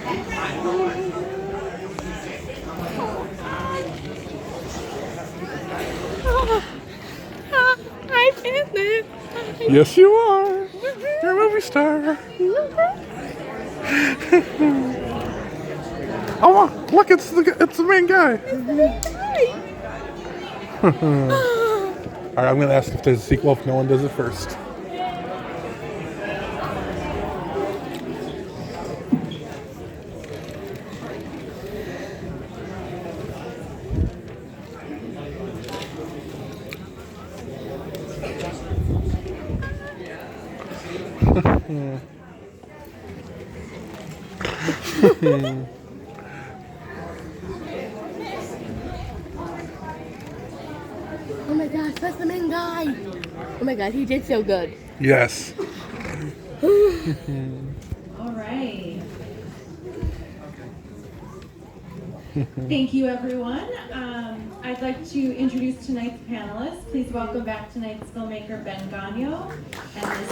I Pannel. Yes, you are. You're a movie star. Oh, look, it's the main guy. All right, I'm gonna ask if there's a sequel if no one does it first. Oh my gosh, that's the main guy. Oh my god, he did so good. Yes. All right. Thank you, everyone. I'd like to introduce tonight's panelists. Please welcome back tonight's filmmaker Ben Gagno and his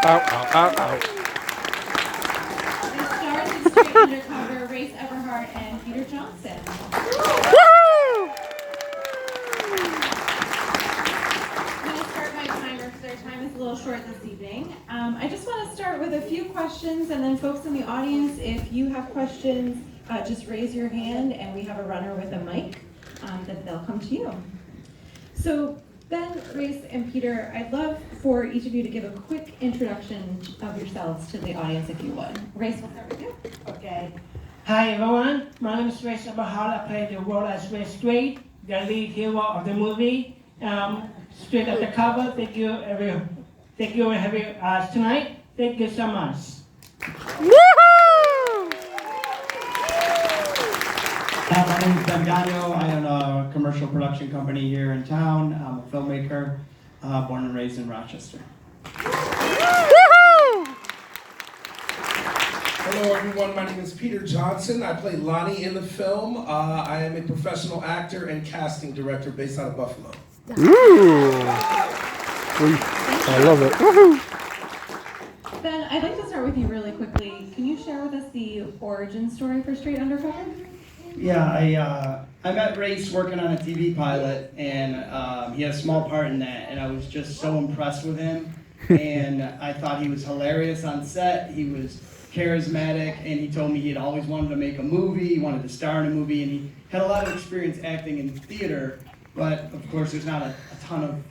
Ow, ow, ow, ow. the stars of Strait Undercover, Race Everhart and Peter Johnson. Woo! I'm going to start my timer because our time is a little short this evening. I just want to start with a few questions, and then folks in the audience, if you have questions, just raise your hand, and we have a runner with a mic that they'll come to you. So Ben, Race, and Peter, I'd love for each of you to give a quick introduction of yourselves to the audience, if you would. Race, we'll start with you. Okay. Hi everyone, my name is Race Everhart. I play the role as Strait, the lead hero of the movie. Straight Undercover. Thank you for having us tonight. Thank you so much. My name is Ben Gagno. I own a commercial production company here in town. I'm a filmmaker, born and raised in Rochester. Hello everyone, my name is Peter Johnson. I play Lonnie in the film. I am a professional actor and casting director based out of Buffalo. Ooh. I love it. Woohoo. Ben, I'd like to start with you really quickly. Can you share with us the origin story for Strait Undercover? Yeah, I met Race working on a TV pilot, and he had a small part in that, and I was just so impressed with him. And I thought he was hilarious on set. He was charismatic, and he told me he had always wanted to make a movie, he wanted to star in a movie, and he had a lot of experience acting in theater, but of course there's not a ton of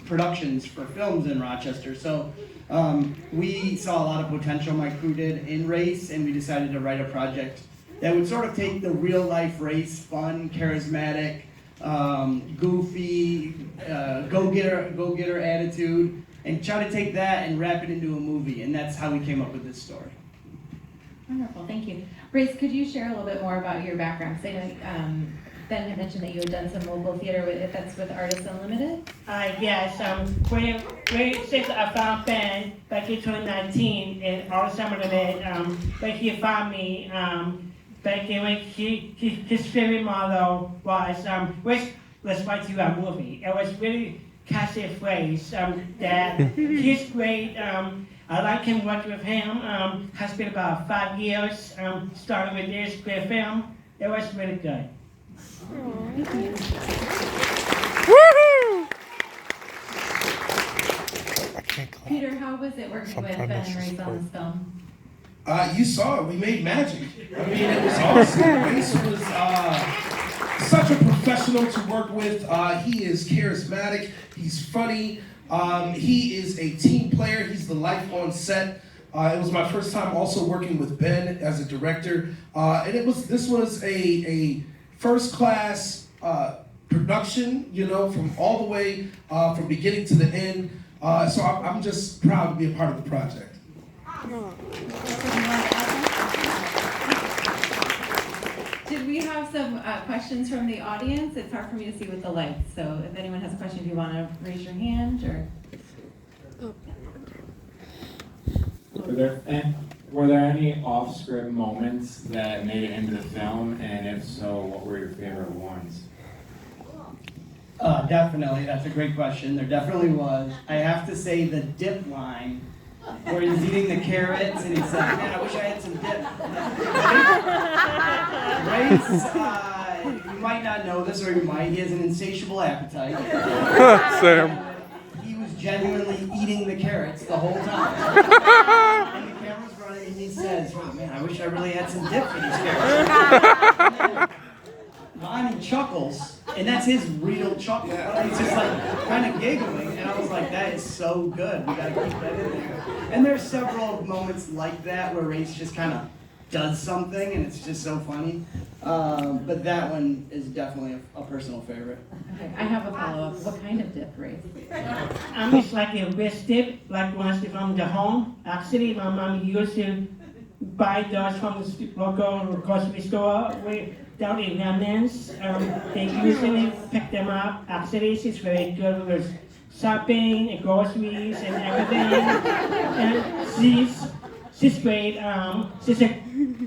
productions for films in Rochester. So we saw a lot of potential, my crew did, in Race, and we decided to write a project that would sort of take the real life Race, fun, charismatic, goofy, go-getter attitude, and try to take that and wrap it into a movie, and that's how we came up with this story. Wonderful, thank you. Race, could you share a little bit more about your background? Because I know Ben had mentioned that you had done some local theater with Artists Unlimited. Yes, since I found Ben back in 2019 in Artists Unlimited, when he found me, back in when his favorite model was, let's write you a movie. It was really catchy phrase that he's great. I like him, working with him. Has been about 5 years, starting with this great film. It was really good. Woohoo! I can't clap. Peter, how was it working with Ben and Race on this film? You saw it, we made magic. I mean, it was awesome. Race was such a professional to work with. He is charismatic, he's funny. He is a team player. He's the life on set. It was my first time also working with Ben as a director, and this was a first class production. You know, from all the way from beginning to the end. So I'm just proud to be a part of the project. Did we have some questions from the audience? It's hard for me to see with the lights, so if anyone has a question, if you want to raise your hand or. Were there any off-script moments that made it into the film, and if so, what were your favorite ones? Definitely, that's a great question. There definitely was. I have to say the dip line where he's eating the carrots and he's like, man, I wish I had some dip. Ray's, you might not know this, or you might, he has an insatiable appetite. Sam. He was genuinely eating the carrots the whole time. And the camera's running and he says, oh man, I wish I really had some dip for these carrots. Lonnie chuckles, and that's his real chuckle. He's just like kind of giggling, and I was like, that is so good. We gotta keep that in there. And there's several moments like that where Race just kind of does something, and it's just so funny. But that one is definitely a personal favorite. Okay, I have a follow-up. What kind of dip, Ray? It's like a wrist dip, like once from the home. Actually, my mom used to buy those from the local grocery store without the remnants. They usually pick them up. Actually, she's very good with shopping and groceries and everything. And she's great. She's a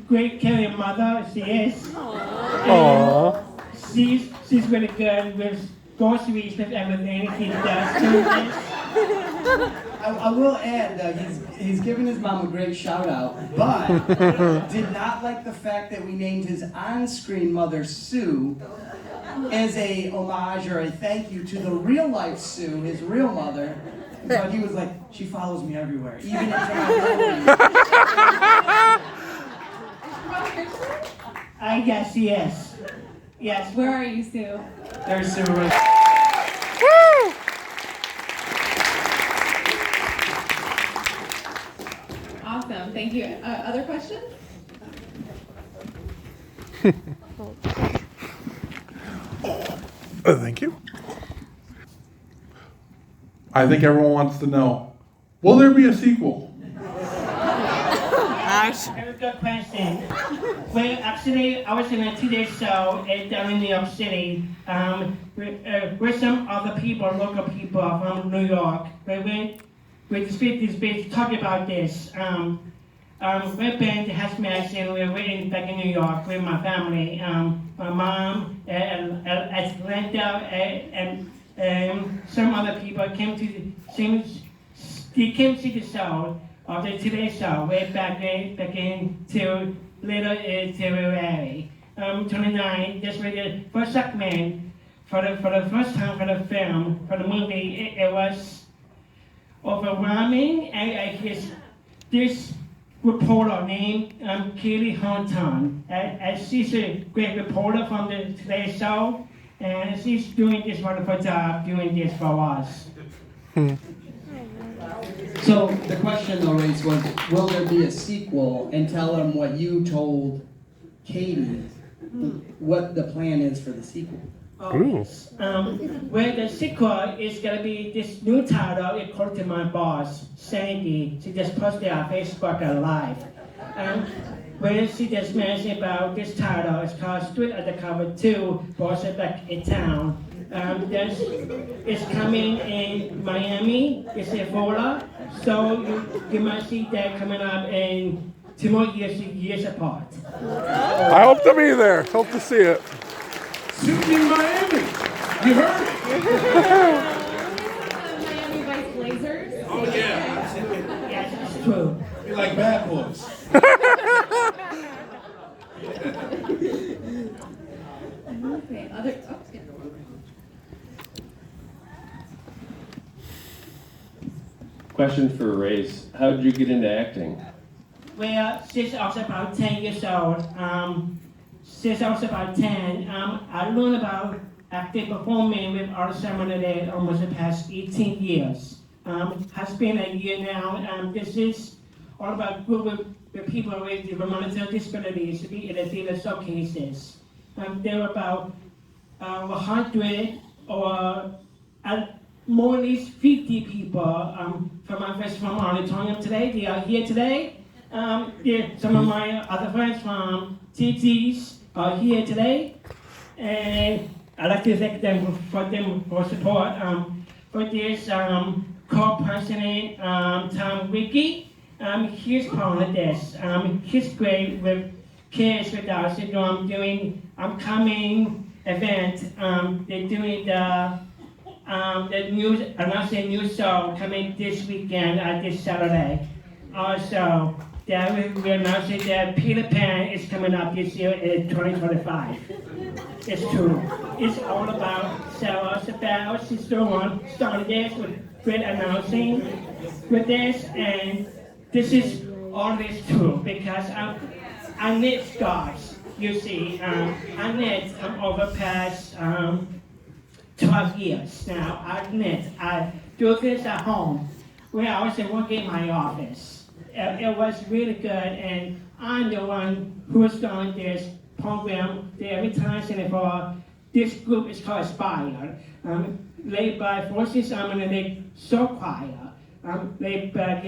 great caring mother. She is. Aww. And she's really good with groceries and everything. She does do this. I will add, he's given his mom a great shout out, but did not like the fact that we named his on-screen mother Sue as a homage or a thank you to the real life Sue, his real mother. But he was like, she follows me everywhere, even into my Yes, yes. Yes. Where are you, Sue? There's Sue right. Woo! Awesome, thank you. Other questions? Thank you. I think everyone wants to know, will there be a sequel? Very good question. Well, actually, I was in a TV show down in New York City with some other people, local people from New York. We went with this bitch talking about this. We've been to Hazmat and we're waiting back in New York with my family. My mom, Atlanta, and some other people came to see the show. Of the Today Show way back in to little February 29. This was the first segment for the first time for the film, for the movie. It was overwhelming, and this reporter named Kelly Hunton, and she's a great reporter from the Today Show, and she's doing this wonderful job doing this for us. So the question though, Race, was, will there be a sequel? And tell them what you told Katie, what the plan is for the sequel. Where the sequel is gonna be this new title, according to my boss, Sandy. She just posted on Facebook Live. Where she just mentioned about this title, it's called Strait Undercover 2, Boss Back in Town. It's coming in Miami, it's in Florida, so you might see that coming up in 2 more years apart. I hope to be there. Hope to see it. Shoot in Miami. You heard it. Miami Vice Blazers. Oh yeah. Yes, it's true. You like Bad Boys. Okay, other. Oh, yeah. Question for Race. How did you get into acting? Well, since I was about 10 years old, since I was about 10, I learned about acting performing with Artist Seminary almost the past 18 years. Has been a year now. This is all about group with people with developmental disabilities to be in the theater showcases. There are about 100 or more at least 50 people from my friends from auditorium today. They are here today. Some of my other friends from TTs are here today. And I'd like to thank them for support. For this co-president, Tom Ricky, he's part of this. He's great with kids with Down syndrome doing upcoming event. They're doing the the new show coming this weekend, this Saturday. Also, we're announcing that Peter Pan is coming up this year in 2025. It's true. It's all about Sarah Sabelle. She's the one started this with announcing with this, and this is all this true because I knit scarves. You see, I knit over past 12 years now. I do this at home where I was working in my office. It was really good, and I'm the one who started this program, the Every Time for this group is called Aspire, led by Forces they so choir. Led by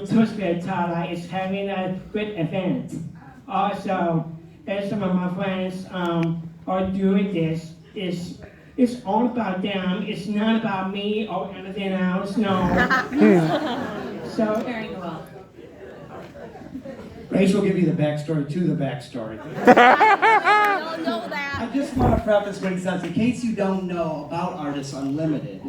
Tuesday Tala is having a great event. Also, as some of my friends are doing this, it's all about them. It's not about me or anything else. No. So Very well. Grace will give you the backstory to the backstory. I don't know that. I just want to preface what he says. In case you don't know about Artists Unlimited,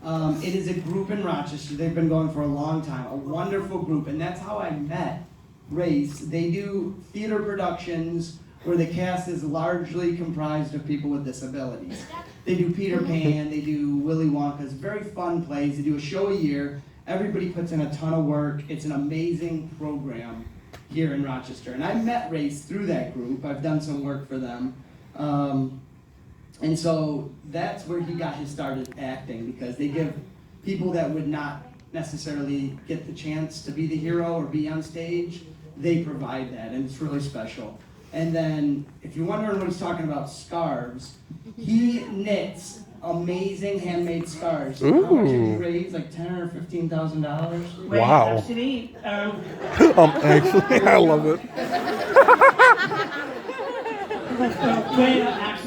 it is a group in Rochester. They've been going for a long time. A wonderful group, and that's how I met Race. They do theater productions where the cast is largely comprised of people with disabilities. They do Peter Pan, they do Willy Wonka's, very fun plays. They do a show a year. Everybody puts in a ton of work. It's an amazing program here in Rochester. And I met Race through that group. I've done some work for them. And so that's where he got his start at acting, because they give people that would not necessarily get the chance to be the hero or be on stage, they provide that, and it's really special. And then, if you're wondering what he's talking about, scarves, he knits amazing handmade scarves. How much did he raise? Like $10,000 or $15,000? Wow. Actually, Actually, I love it.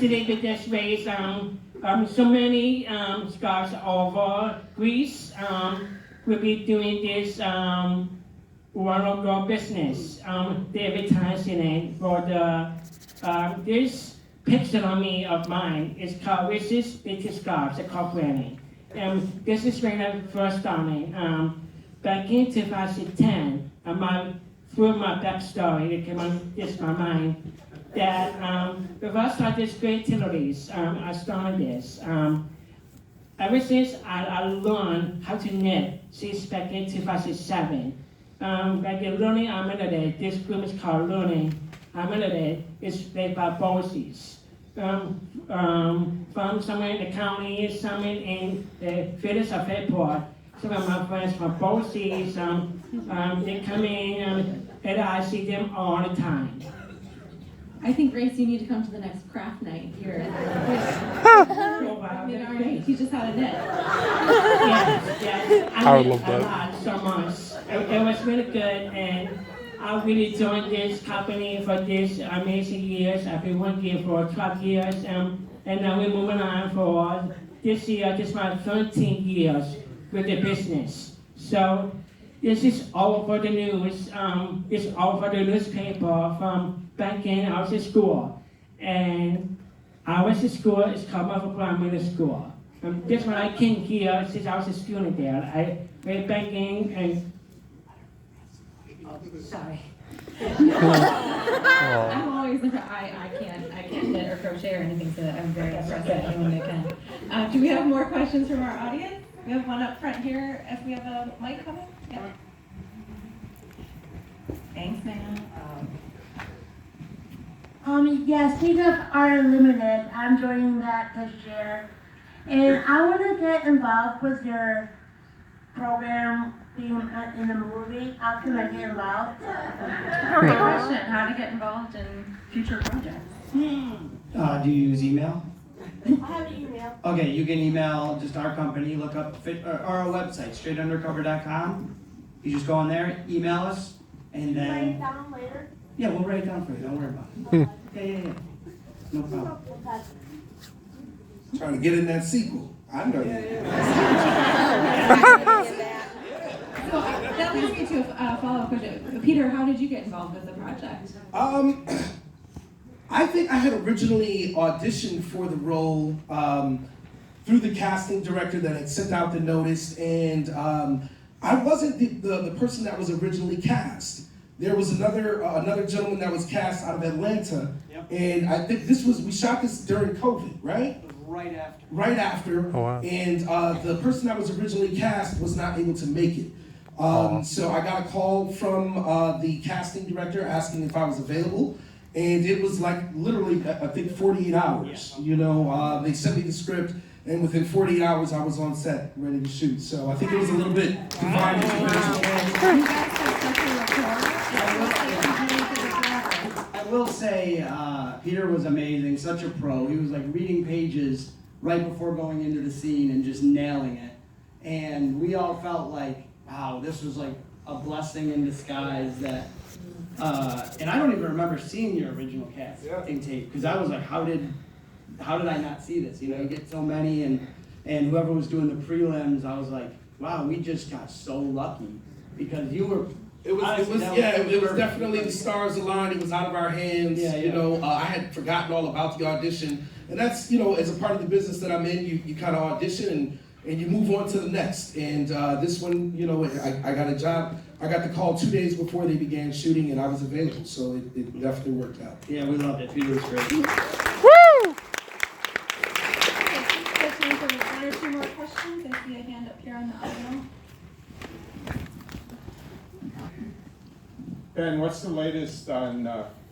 actually, they just raised so many scarves over Greece. We'll be doing this one-on-one business. They're advertising it for the this picture on me of mine is called Wishes Bitches Scarves, a company. This is when I first started. Back in 2010, through my backstory, it came on this my mind that if I started this creativities, I started this. Ever since I learned how to knit, since back in 2007. Back in Learning Unlimited, this group is called Learning Unlimited. It's led by bosses. From somewhere in the county, somewhere in the village of Fairport. Some of my friends from bosses, they come in and I see them all the time. I think, Grace, you need to come to the next craft night here. Teach us how to knit. Yes. I would love that. A lot, so much. It was really good, and I really joined this company for this amazing years. I've been working for 12 years, and now we're moving on for this year, just about 13 years with the business. So this is all for the news. It's all for the newspaper from back in I was in school. And I was in school, it's called Mother Primary School. Just when I came here, since I was a student there, I went back in and sorry. I'm always I can't knit or crochet or anything, so I'm very impressed at anyone that can. Do we have more questions from our audience? We have one up front here. If we have a mic coming. Yeah. Thanks, ma'am. Yeah, speaking of Art Unlimited, I'm joining that this year. And I want to get involved with your program being in the movie. How can I get involved? Great question. How to get involved in future projects? Do you use email? I have an email. Okay, you can email just our company, look up or our website, straightundercover.com. You just go on there, email us, and then... Write it down later. Yeah, we'll write it down for you, don't worry about it. Yeah. No problem. Trying to get in that sequel. I know you. So that leads me to a follow-up question. Peter, how did you get involved with the project? I think I had originally auditioned for the role through the casting director that had sent out the notice, and I wasn't the person that was originally cast. There was another gentleman that was cast out of Atlanta, and I think we shot this during COVID, right? Right after. Right after, Oh, wow. and the person that was originally cast was not able to make it. So I got a call from the casting director asking if I was available, and it was like literally, I think 48 hours. You know, they sent me the script, and within 48 hours I was on set, ready to shoot. So I think it was a little bit divine intervention. I will say, Peter was amazing, such a pro. He was like reading pages right before going into the scene and just nailing it. And we all felt like, wow, this was like a blessing in disguise that, and I don't even remember seeing your original casting tape, because I was like, how did I not see this? You know, you get so many, and whoever was doing the prelims, I was like, wow, we just got so lucky, because you were. It was definitely the stars aligned. It was out of our hands. You know, I had forgotten all about the audition, and that's, you know, as a part of the business that I'm in, you kind of audition and you move on to the next. And this one, you know, I got a job. I got the call 2 days before they began shooting, and I was available, so it definitely worked out. Yeah, we loved it. Peter was great. Woo! Time for one or two more questions. I see a hand up here on the aisle. Ben, what's the latest on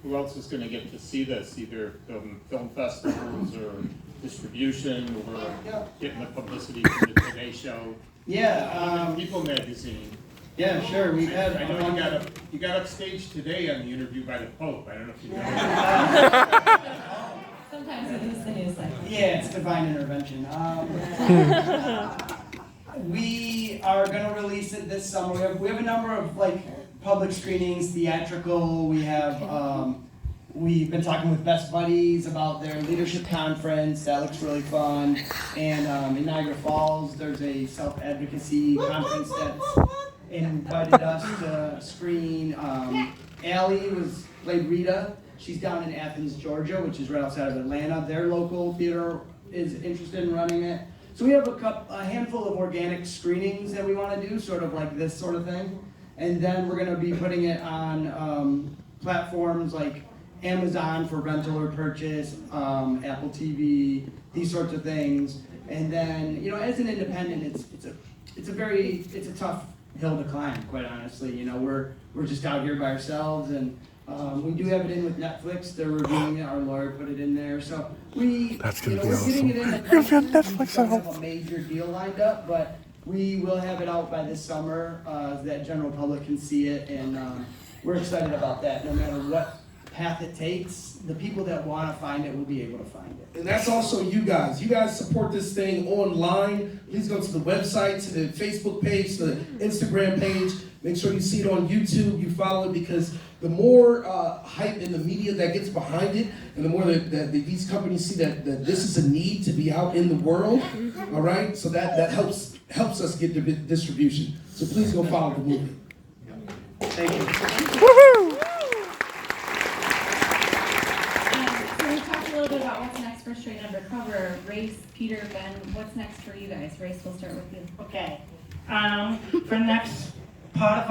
who else is going to get to see this, either film festivals or distribution or getting the publicity from the Today Show? Yeah, People magazine. Yeah, sure. We had. I know you got upstage today on the interview by the Pope. I don't know if you know. Sometimes it is the news cycle. Yeah, it's divine intervention. We are gonna release it this summer. We have a number of like public screenings, theatrical. We have we've been talking with Best Buddies about their leadership conference. That looks really fun. And in Niagara Falls, there's a self-advocacy conference that's invited us to screen. Allie played Rita. She's down in Athens, Georgia, which is right outside of Atlanta. Their local theater is interested in running it. So we have a handful of organic screenings that we want to do, sort of like this sort of thing. And then we're going to be putting it on platforms like Amazon for rental or purchase, Apple TV, these sorts of things. And then, you know, as an independent, it's a tough hill to climb, quite honestly. You know, we're just out here by ourselves, and we do have it in with Netflix. They're reviewing it. Our lawyer put it in there, so we're getting it in. You're gonna have Netflix we don't have a major deal lined up, but we will have it out by this summer so that general public can see it, and we're excited about that. No matter what path it takes, the people that want to find it will be able to find it. And that's also you guys. You guys support this thing online. Please go to the website, to the Facebook page, to the Instagram page. Make sure you see it on YouTube, you follow it, because the more hype in the media that gets behind it, and the more that these companies see that this is a need to be out in the world, all right? So that helps us get the distribution. So please go follow the movie. Thank you. Woohoo! So we talked a little bit about what's next for Strait Undercover. Race, Peter, Ben, what's next for you guys? Race, we'll start with you. Okay. For next part of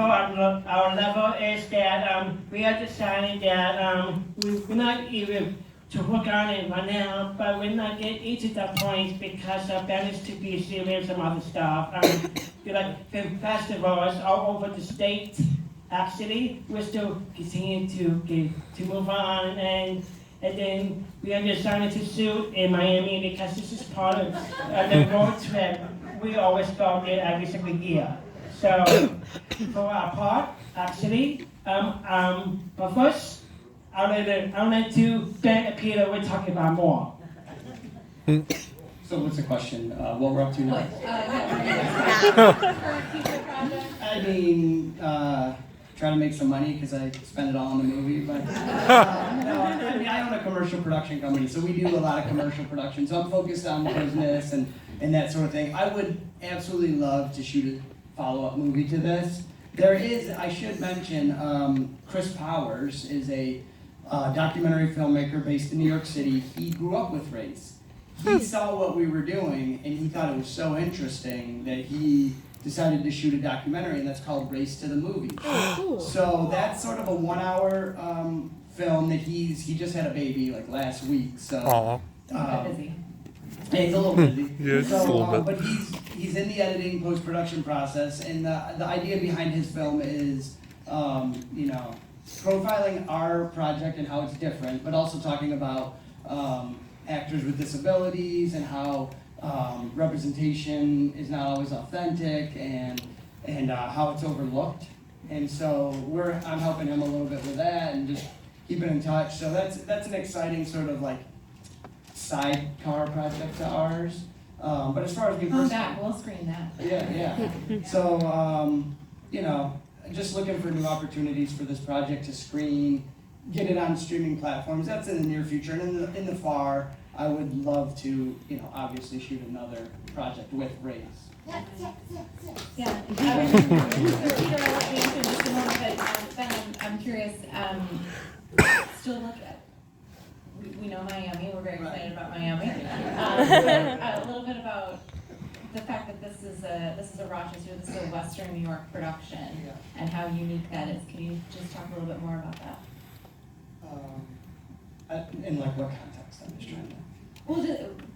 our level is that we are deciding that we're not even to work on it right now, but we're not getting to that point because Ben is to be serious and other stuff. Like film festivals all over the state. Actually, we're still continuing to move on, and then we are deciding to shoot in Miami because this is part of the road trip. We always go there every single year. So for our part, actually, but first, I'll let to Ben and Peter. We're talking about more. So what's the question? What we're up to now? I mean, trying to make some money because I spend it all on the movie. But no, I mean, I own a commercial production company, so we do a lot of commercial production. So I'm focused on business and that sort of thing. I would absolutely love to shoot a follow-up movie to this. There is, I should mention, Chris Powers is a documentary filmmaker based in New York City. He grew up with race. he saw what we were doing and he thought it was so interesting that he decided to shoot a documentary, and that's called Race to the Movies. Oh, cool. So that's sort of a 1 hour film that he just had a baby like last week. So Busy. yeah, he's a little busy. Yeah, just a little bit. But he's in the editing post-production process, and the idea behind his film is profiling our project and how it's different, but also talking about actors with disabilities and how representation is not always authentic and how it's overlooked. And so I'm helping him a little bit with that and just keeping in touch. So that's an exciting sort of like sidecar project to ours. But as far as me Come personally, back, we'll screen that. yeah. So just looking for new opportunities for this project to screen, get it on streaming platforms. That's in the near future, and in the far, I would love to, obviously shoot another project with Race. Yeah. Peter, I'll let you answer in just a moment, but Ben, I'm curious. Still look at. We know Miami. We're very excited about Miami. A little bit about the fact that this is a Rochester, this is a Western New York production, and how unique that is. Can you just talk a little bit more about that? In like what context? I'm just trying to. Well,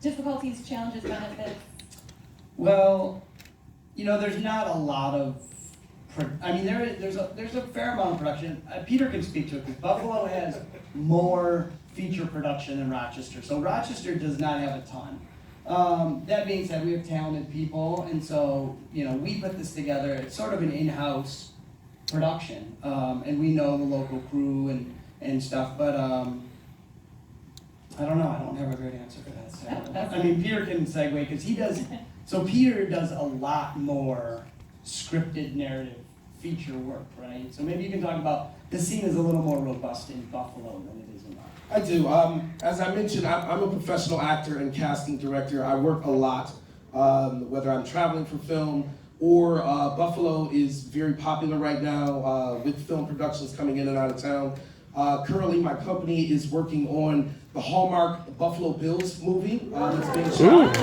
difficulties, challenges, benefits. Well, there's not a lot of. There's a fair amount of production. Peter can speak to it because Buffalo has more feature production than Rochester, so Rochester does not have a ton. That being said, we have talented people, and so we put this together. It's sort of an in-house production, and we know the local crew and stuff. But I don't know. I don't have a great answer for that. So. Peter can segue because he does. So Peter does a lot more scripted narrative feature work, right? So maybe you can talk about the scene is a little more robust in Buffalo than it is in Rochester. I do. As I mentioned, I'm a professional actor and casting director. I work a lot, whether I'm traveling for film or Buffalo is very popular right now with film productions coming in and out of town. Currently, my company is working on the Hallmark Buffalo Bills movie that's being shot.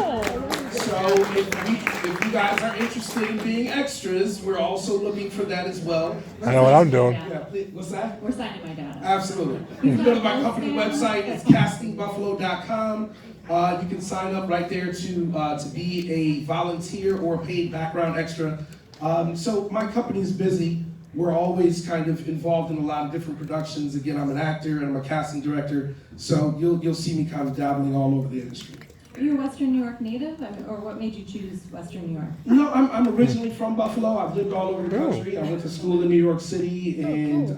So if you guys are interested in being extras, we're also looking for that as well. I know what I'm doing. Yeah, please, what's that? We're signing my data. Absolutely. You can go to my company website. It's castingbuffalo.com. You can sign up right there to be a volunteer or paid background extra. So my company is busy. We're always kind of involved in a lot of different productions. Again, I'm an actor and I'm a casting director, so you'll see me kind of dabbling all over the industry. Are you a Western New York native, or what made you choose Western New York? No, I'm originally from Buffalo. I've lived all over the country. I went to school in New York City and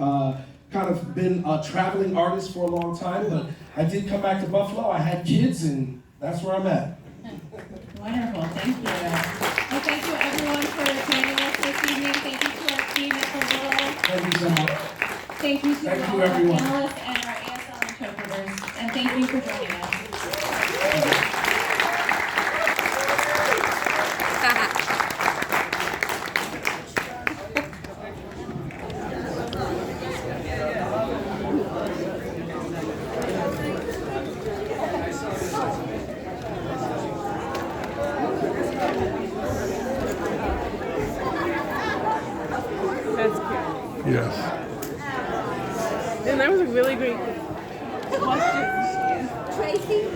kind of been a traveling artist for a long time, but I did come back to Buffalo. I had kids, and that's where I'm at. Wonderful, thank you. Well, thank you everyone for joining us this evening. Thank you to our team at the Little. Thank you so much. Thank you to Thank all you, our everyone. panelists and our ASL interpreters. And thank you for joining us. That's cute. Yes. And that was a really great question. Tracy?